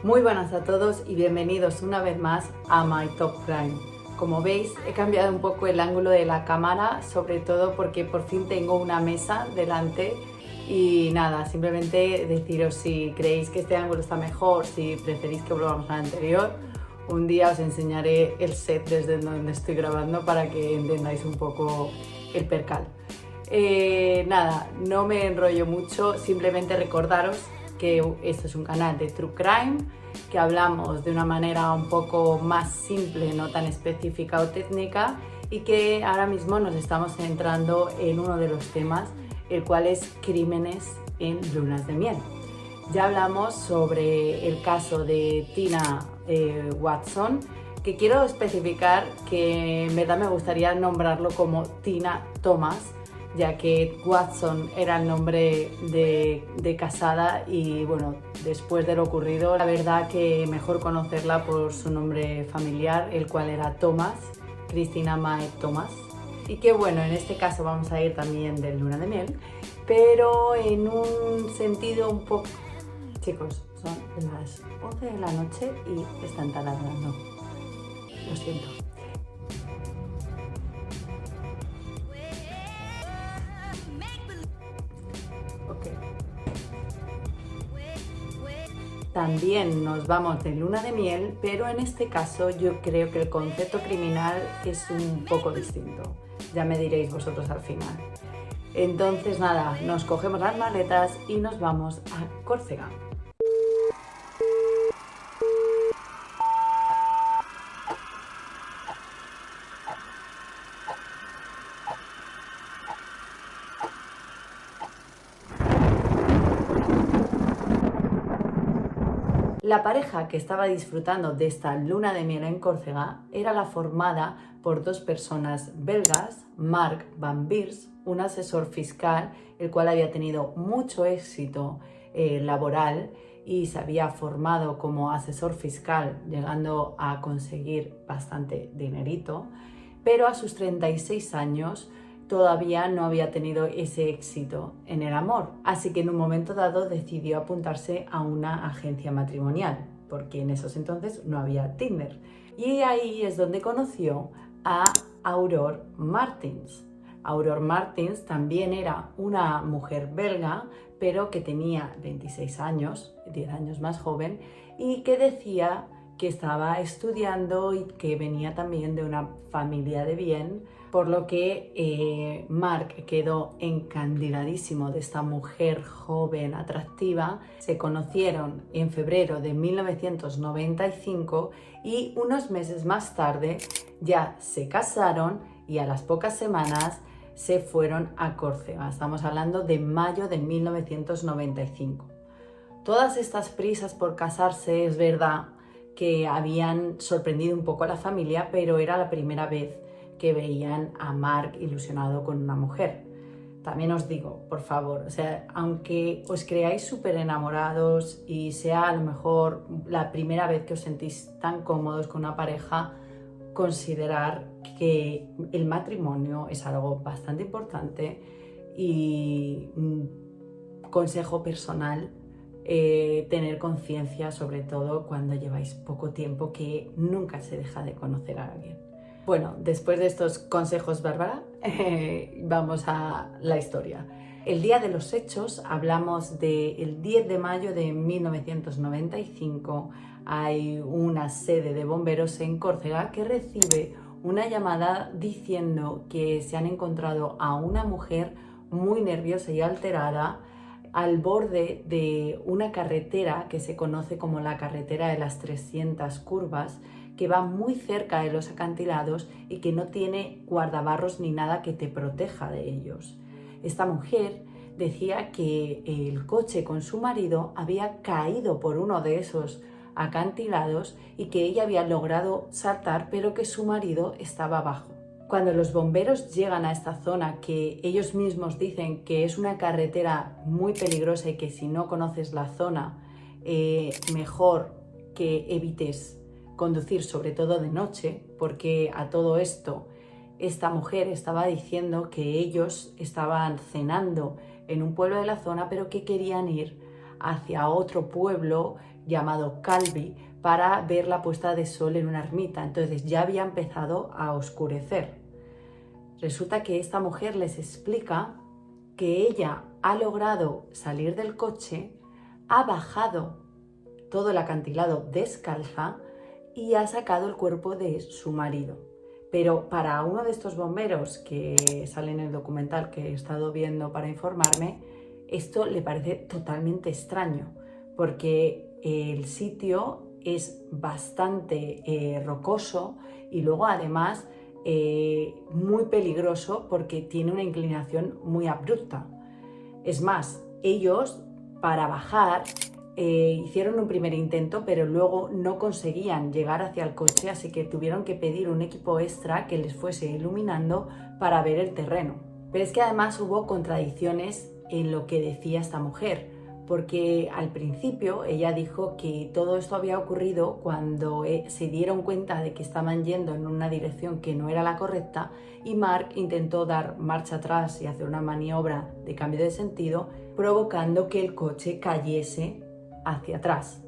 Muy buenas a todos y bienvenidos una vez más a My Top Crime. Como veis, he cambiado un poco el ángulo de la cámara, sobre todo porque por fin tengo una mesa delante y nada, simplemente deciros si creéis que este ángulo está mejor, si preferís que volvamos al anterior. Un día os enseñaré el set desde donde estoy grabando para que entendáis un poco el percal. Nada, no me enrollo mucho, simplemente recordaros que esto es un canal de True Crime, que hablamos de una manera un poco más simple, no tan específica o técnica, y que ahora mismo nos estamos centrando en uno de los temas, el cual es crímenes en lunas de miel. Ya hablamos sobre el caso de Tina Watson, que quiero especificar que en verdad me gustaría nombrarlo como Tina Thomas, ya que Watson era el nombre de casada y bueno, después de lo ocurrido, la verdad que mejor conocerla por su nombre familiar, el cual era Thomas, Christina Mae Thomas. Y que bueno, en este caso vamos a ir también de luna de miel, pero en un sentido un poco... Chicos, son las 11 de la noche y están taladrando. Lo siento. También nos vamos de luna de miel, pero en este caso yo creo que el concepto criminal es un poco distinto. Ya me diréis vosotros al final. Entonces nada, nos cogemos las maletas y nos vamos a Córcega. La pareja que estaba disfrutando de esta luna de miel en Córcega era la formada por dos personas belgas, Mark Van Beers, un asesor fiscal, el cual había tenido mucho éxito laboral y se había formado como asesor fiscal, llegando a conseguir bastante dinerito, pero a sus 36 años todavía no había tenido ese éxito en el amor, así que en un momento dado decidió apuntarse a una agencia matrimonial, porque en esos entonces no había Tinder. Y ahí es donde conoció a Aurore Martins. Aurore Martins también era una mujer belga, pero que tenía 26 años, 10 años más joven, y que decía que estaba estudiando y que venía también de una familia de bien, por lo que Mark quedó encandiladísimo de esta mujer joven, atractiva. Se conocieron en febrero de 1995 y unos meses más tarde ya se casaron y a las pocas semanas se fueron a Córcega. Estamos hablando de mayo de 1995. Todas estas prisas por casarse, es verdad que habían sorprendido un poco a la familia, pero era la primera vez que veían a Mark ilusionado con una mujer. También os digo, por favor, o sea, aunque os creáis súper enamorados y sea a lo mejor la primera vez que os sentís tan cómodos con una pareja, considerar que el matrimonio es algo bastante importante y consejo personal, tener conciencia, sobre todo cuando lleváis poco tiempo, que nunca se deja de conocer a alguien. Bueno, después de estos consejos, Bárbara, vamos a la historia. El día de los hechos, hablamos del 10 de mayo de 1995, hay una sede de bomberos en Córcega que recibe una llamada diciendo que se han encontrado a una mujer muy nerviosa y alterada al borde de una carretera que se conoce como la carretera de las 300 curvas, que va muy cerca de los acantilados y que no tiene guardabarros ni nada que te proteja de ellos. Esta mujer decía que el coche con su marido había caído por uno de esos acantilados y que ella había logrado saltar, pero que su marido estaba abajo. Cuando los bomberos llegan a esta zona, que ellos mismos dicen que es una carretera muy peligrosa y que si no conoces la zona, mejor que evites conducir, sobre todo de noche, porque a todo esto esta mujer estaba diciendo que ellos estaban cenando en un pueblo de la zona, pero que querían ir hacia otro pueblo llamado Calvi para ver la puesta de sol en una ermita. Entonces ya había empezado a oscurecer. Resulta que esta mujer les explica que ella ha logrado salir del coche, ha bajado todo el acantilado descalza y ha sacado el cuerpo de su marido. Pero para uno de estos bomberos que sale en el documental que he estado viendo para informarme, esto le parece totalmente extraño, porque el sitio es bastante rocoso y luego además muy peligroso porque tiene una inclinación muy abrupta. Es más, ellos para bajar hicieron un primer intento, pero luego no conseguían llegar hacia el coche, así que tuvieron que pedir un equipo extra que les fuese iluminando para ver el terreno. Pero es que además hubo contradicciones en lo que decía esta mujer, porque al principio ella dijo que todo esto había ocurrido cuando se dieron cuenta de que estaban yendo en una dirección que no era la correcta y Mark intentó dar marcha atrás y hacer una maniobra de cambio de sentido, provocando que el coche cayese hacia atrás.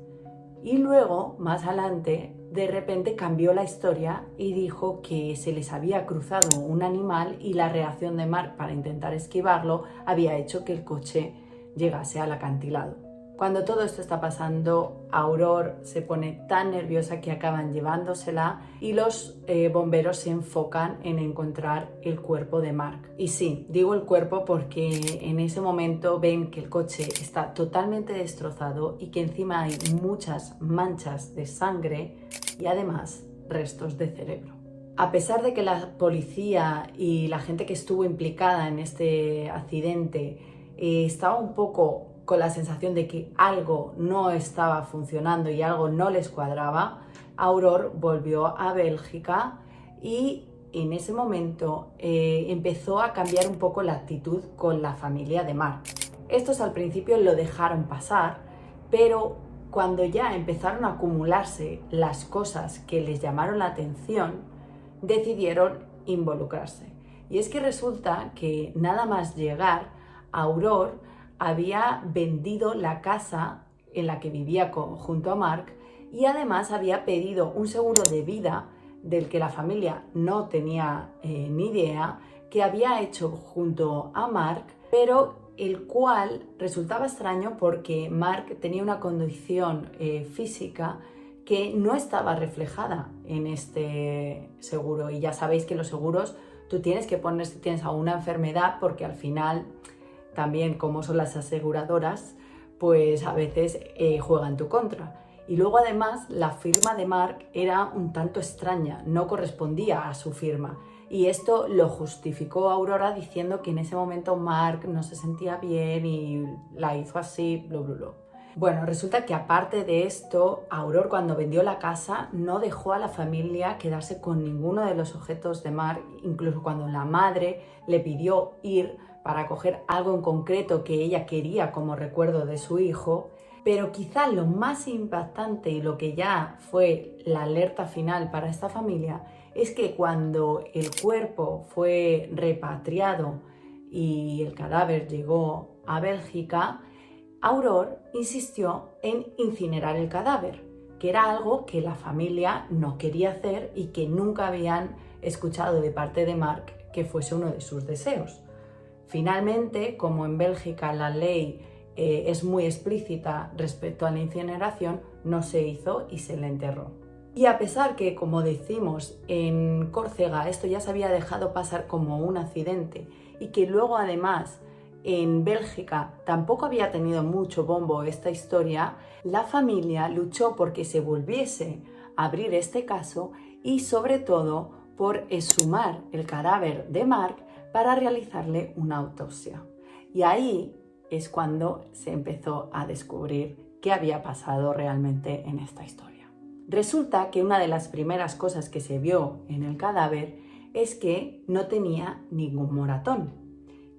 Y luego, más adelante, de repente cambió la historia y dijo que se les había cruzado un animal y la reacción de Mark para intentar esquivarlo había hecho que el coche llegase al acantilado. Cuando todo esto está pasando, Aurore se pone tan nerviosa que acaban llevándosela y los bomberos se enfocan en encontrar el cuerpo de Mark. Y sí, digo el cuerpo porque en ese momento ven que el coche está totalmente destrozado y que encima hay muchas manchas de sangre y además restos de cerebro. A pesar de que la policía y la gente que estuvo implicada en este accidente estaba un poco con la sensación de que algo no estaba funcionando y algo no les cuadraba, Aurore volvió a Bélgica y en ese momento empezó a cambiar un poco la actitud con la familia de Mark. Estos al principio lo dejaron pasar, pero cuando ya empezaron a acumularse las cosas que les llamaron la atención, decidieron involucrarse. Y es que resulta que nada más llegar, Aurore había vendido la casa en la que vivía junto a Mark y además había pedido un seguro de vida del que la familia no tenía ni idea, que había hecho junto a Mark, pero el cual resultaba extraño porque Mark tenía una condición física que no estaba reflejada en este seguro. Y ya sabéis que los seguros tú tienes que poner si tienes alguna enfermedad, porque al final también, como son las aseguradoras, pues a veces juegan en tu contra. Y luego además la firma de Mark era un tanto extraña, no correspondía a su firma. Y esto lo justificó Aurora diciendo que en ese momento Mark no se sentía bien y la hizo así, bla, bla, bla. Bueno, resulta que aparte de esto, Aurore cuando vendió la casa no dejó a la familia quedarse con ninguno de los objetos de Mark, incluso cuando la madre le pidió ir para coger algo en concreto que ella quería como recuerdo de su hijo. Pero quizá lo más impactante y lo que ya fue la alerta final para esta familia es que cuando el cuerpo fue repatriado y el cadáver llegó a Bélgica, Aurore insistió en incinerar el cadáver, que era algo que la familia no quería hacer y que nunca habían escuchado de parte de Mark que fuese uno de sus deseos. Finalmente, como en Bélgica la ley es muy explícita respecto a la incineración, no se hizo y se le enterró. Y a pesar que, como decimos, en Córcega esto ya se había dejado pasar como un accidente y que luego además en Bélgica tampoco había tenido mucho bombo esta historia, la familia luchó porque se volviese a abrir este caso y sobre todo por exhumar el cadáver de Mark para realizarle una autopsia. Y ahí es cuando se empezó a descubrir qué había pasado realmente en esta historia. Resulta que una de las primeras cosas que se vio en el cadáver es que no tenía ningún moratón.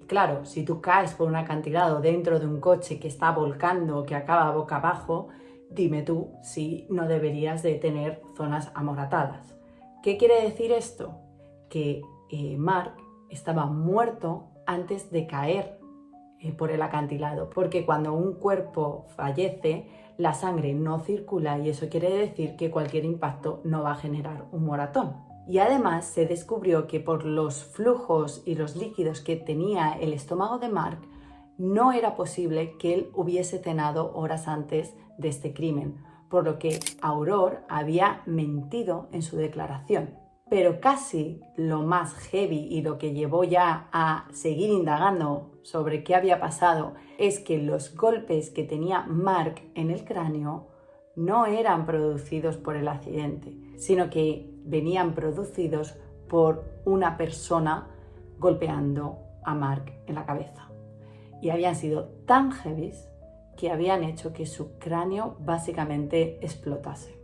Claro, si tú caes por un acantilado dentro de un coche que está volcando o que acaba boca abajo, dime tú si no deberías de tener zonas amoratadas. ¿Qué quiere decir esto? Que Mark estaba muerto antes de caer por el acantilado, porque cuando un cuerpo fallece, la sangre no circula y eso quiere decir que cualquier impacto no va a generar un moratón. Y además se descubrió que por los flujos y los líquidos que tenía el estómago de Mark, no era posible que él hubiese cenado horas antes de este crimen, por lo que Aurore había mentido en su declaración. Pero casi lo más heavy y lo que llevó ya a seguir indagando sobre qué había pasado es que los golpes que tenía Mark en el cráneo no eran producidos por el accidente, sino que venían producidos por una persona golpeando a Mark en la cabeza. Y habían sido tan heavy que habían hecho que su cráneo básicamente explotase.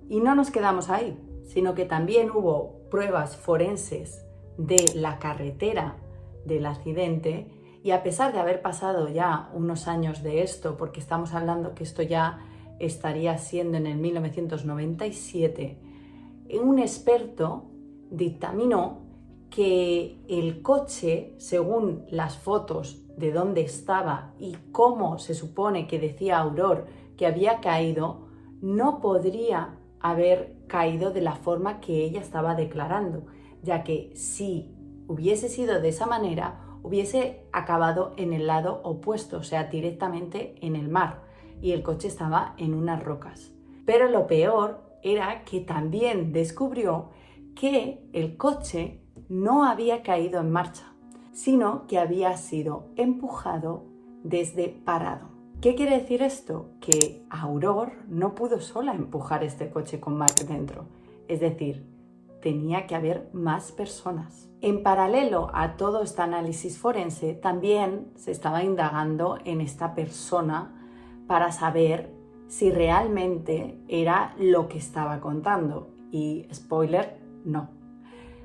Y no nos quedamos ahí, sino que también hubo pruebas forenses de la carretera del accidente y a pesar de haber pasado ya unos años de esto, porque estamos hablando que esto ya estaría siendo en el 1997, un experto dictaminó que el coche, según las fotos de dónde estaba y cómo se supone que decía Aurore que había caído, no podría haber caído de la forma que ella estaba declarando, ya que si hubiese sido de esa manera, hubiese acabado en el lado opuesto, o sea, directamente en el mar, y el coche estaba en unas rocas. Pero lo peor era que también descubrió que el coche no había caído en marcha, sino que había sido empujado desde parado. ¿Qué quiere decir esto? Que Aurore no pudo sola empujar este coche con Mark dentro. Es decir, tenía que haber más personas. En paralelo a todo este análisis forense, también se estaba indagando en esta persona para saber si realmente era lo que estaba contando. Y spoiler, no.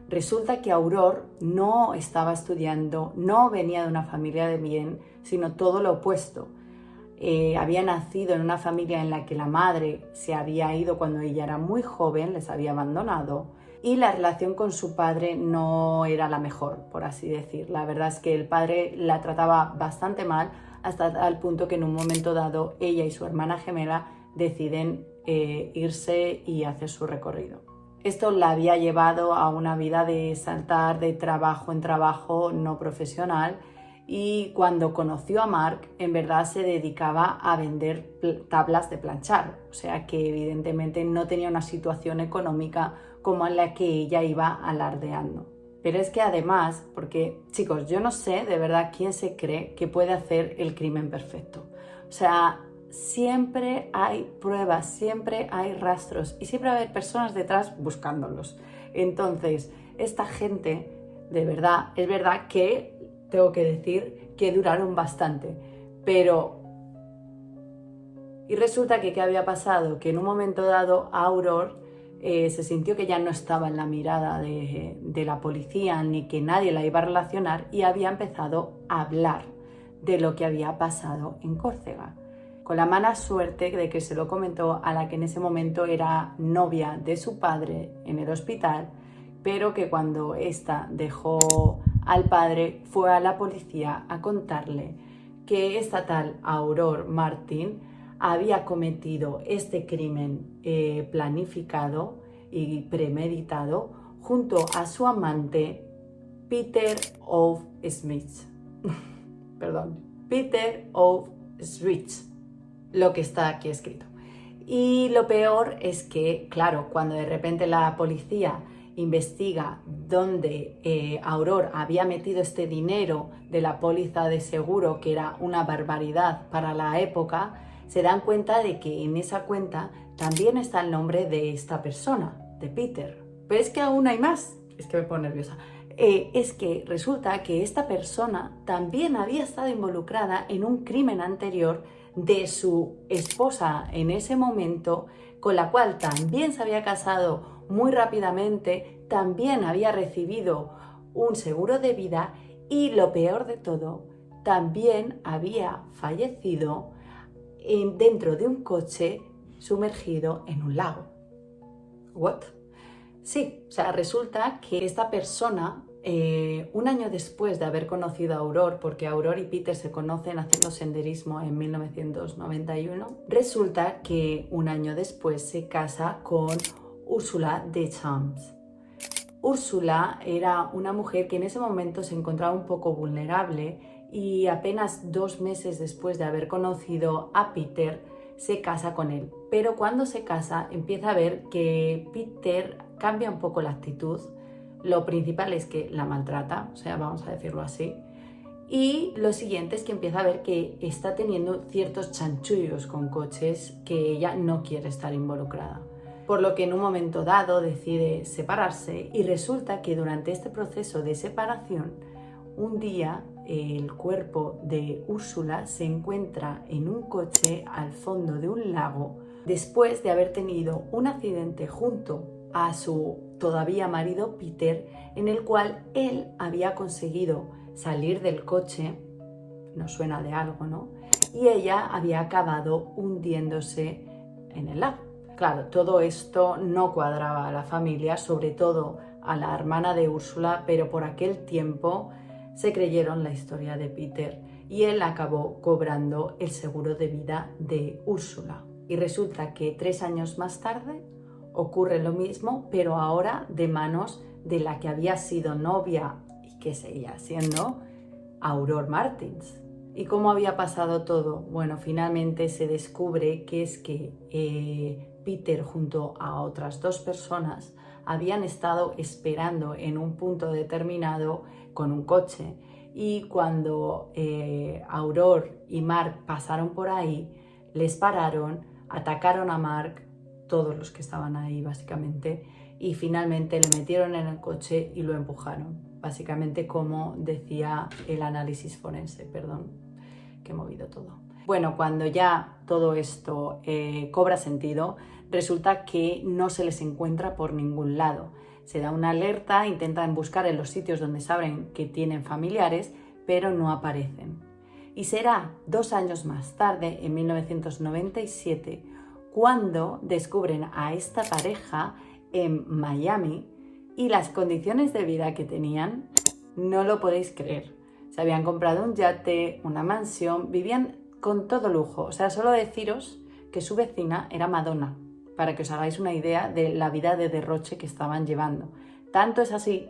Resulta que Aurore no estaba estudiando, no venía de una familia de bien, sino todo lo opuesto. Había nacido en una familia en la que la madre se había ido cuando ella era muy joven, les había abandonado, y la relación con su padre no era la mejor, por así decir. La verdad es que el padre la trataba bastante mal, hasta tal punto que en un momento dado ella y su hermana gemela deciden irse y hacer su recorrido. Esto la había llevado a una vida de saltar de trabajo en trabajo no profesional, y cuando conoció a Mark, en verdad se dedicaba a vender tablas de planchar, o sea que evidentemente no tenía una situación económica como en la que ella iba alardeando. Pero es que además, porque chicos, yo no sé de verdad quién se cree que puede hacer el crimen perfecto. O sea, siempre hay pruebas, siempre hay rastros y siempre va a haber personas detrás buscándolos. Entonces, esta gente, de verdad, es verdad que tengo que decir que duraron bastante, pero... Y resulta que ¿qué había pasado? Que en un momento dado Aurore se sintió que ya no estaba en la mirada de la policía ni que nadie la iba a relacionar y había empezado a hablar de lo que había pasado en Córcega, con la mala suerte de que se lo comentó a la que en ese momento era novia de su padre en el hospital, pero que cuando ésta dejó al padre fue a la policía a contarle que esta tal Aurore Martin había cometido este crimen planificado y premeditado junto a su amante Peter Ove Smith. Perdón, Peter Ove Smith, lo que está aquí escrito. Y lo peor es que, claro, cuando de repente la policía investiga dónde Aurore había metido este dinero de la póliza de seguro, que era una barbaridad para la época, se dan cuenta de que en esa cuenta también está el nombre de esta persona, de Peter. Pero es que aún hay más, es que me pongo nerviosa. Es que resulta que esta persona también había estado involucrada en un crimen anterior de su esposa en ese momento, con la cual también se había casado muy rápidamente, también había recibido un seguro de vida y lo peor de todo, también había fallecido dentro de un coche sumergido en un lago. ¿What? Sí, o sea, resulta que esta persona un año después de haber conocido a Aurore, porque Aurore y Peter se conocen haciendo senderismo en 1991, resulta que un año después se casa con Ursula Deschamps. Úrsula era una mujer que en ese momento se encontraba un poco vulnerable y apenas 2 meses después de haber conocido a Peter se casa con él. Pero cuando se casa empieza a ver que Peter cambia un poco la actitud. Lo principal es que la maltrata, o sea, vamos a decirlo así. Y lo siguiente es que empieza a ver que está teniendo ciertos chanchullos con coches que ella no quiere estar involucrada. Por lo que en un momento dado decide separarse y resulta que durante este proceso de separación, un día el cuerpo de Úrsula se encuentra en un coche al fondo de un lago después de haber tenido un accidente junto a su todavía marido Peter, en el cual él había conseguido salir del coche, nos suena de algo, ¿no? Y ella había acabado hundiéndose en el lago. Claro, todo esto no cuadraba a la familia, sobre todo a la hermana de Úrsula, pero por aquel tiempo se creyeron la historia de Peter y él acabó cobrando el seguro de vida de Úrsula. Y resulta que 3 años más tarde ocurre lo mismo, pero ahora de manos de la que había sido novia y que seguía siendo Aurore Martins. ¿Y cómo había pasado todo? Bueno, finalmente se descubre que es que Peter junto a otras 2 personas habían estado esperando en un punto determinado con un coche y cuando Aurore y Mark pasaron por ahí, les pararon, atacaron a Mark, todos los que estaban ahí básicamente, y finalmente le metieron en el coche y lo empujaron, básicamente como decía el análisis forense, perdón, que he movido todo. Bueno, cuando ya todo esto cobra sentido, resulta que no se les encuentra por ningún lado. Se da una alerta, intentan buscar en los sitios donde saben que tienen familiares, pero no aparecen. Y será 2 años más tarde, en 1997, cuando descubren a esta pareja en Miami y las condiciones de vida que tenían, no lo podéis creer. Se habían comprado un yate, una mansión, vivían con todo lujo. O sea, solo deciros que su vecina era Madonna, para que os hagáis una idea de la vida de derroche que estaban llevando. Tanto es así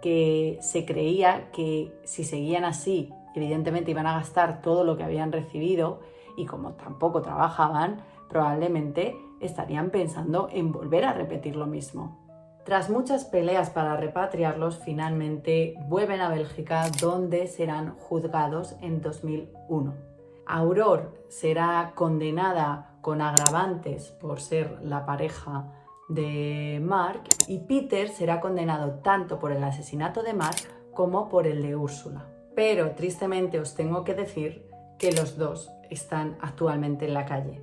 que se creía que si seguían así, evidentemente iban a gastar todo lo que habían recibido y como tampoco trabajaban, probablemente estarían pensando en volver a repetir lo mismo. Tras muchas peleas para repatriarlos, finalmente vuelven a Bélgica, donde serán juzgados en 2001. Aurore será condenada con agravantes por ser la pareja de Mark y Peter será condenado tanto por el asesinato de Mark como por el de Úrsula. Pero tristemente os tengo que decir que los dos están actualmente en la calle.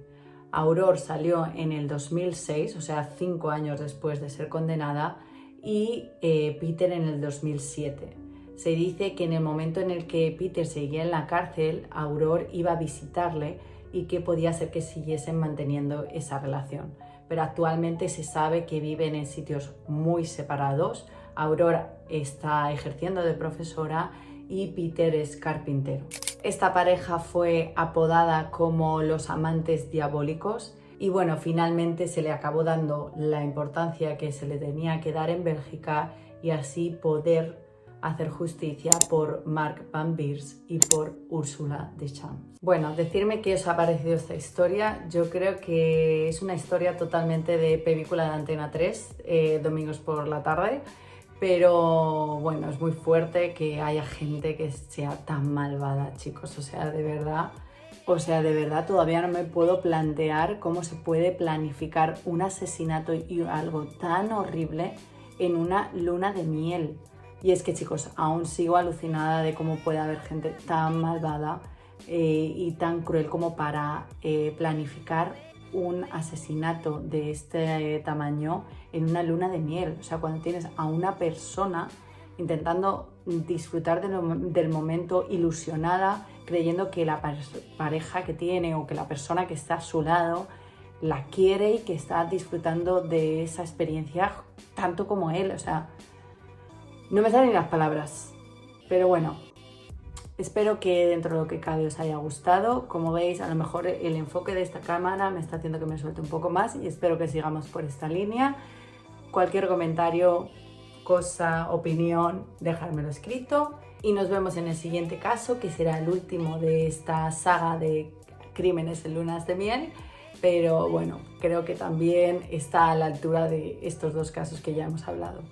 Aurore salió en el 2006, o sea, 5 años después de ser condenada, y Peter en el 2007. Se dice que en el momento en el que Peter seguía en la cárcel, Aurore iba a visitarle y que podía ser que siguiesen manteniendo esa relación. Pero actualmente se sabe que viven en sitios muy separados. Aurore está ejerciendo de profesora y Peter es carpintero. Esta pareja fue apodada como los amantes diabólicos y bueno, finalmente se le acabó dando la importancia que se le tenía que dar en Bélgica y así poder hacer justicia por Mark Van Beers y por Ursula Deschamps. Bueno, decirme qué os ha parecido esta historia. Yo creo que es una historia totalmente de película de Antena 3, domingos por la tarde. Pero bueno, es muy fuerte que haya gente que sea tan malvada, chicos. O sea, de verdad todavía no me puedo plantear cómo se puede planificar un asesinato y algo tan horrible en una luna de miel. Y es que, chicos, aún sigo alucinada de cómo puede haber gente tan malvada y tan cruel como para planificar un asesinato de este tamaño en una luna de miel. O sea, cuando tienes a una persona intentando disfrutar del momento, ilusionada, creyendo que la pareja que tiene o que la persona que está a su lado la quiere y que está disfrutando de esa experiencia tanto como él. O sea, No me salen las palabras, pero bueno, espero que dentro de lo que cabe os haya gustado. Como veis, a lo mejor el enfoque de esta cámara me está haciendo que me suelte un poco más y espero que sigamos por esta línea. Cualquier comentario, cosa, opinión, dejármelo escrito y nos vemos en el siguiente caso, que será el último de esta saga de crímenes en lunas de miel, pero bueno, creo que también está a la altura de estos dos casos que ya hemos hablado.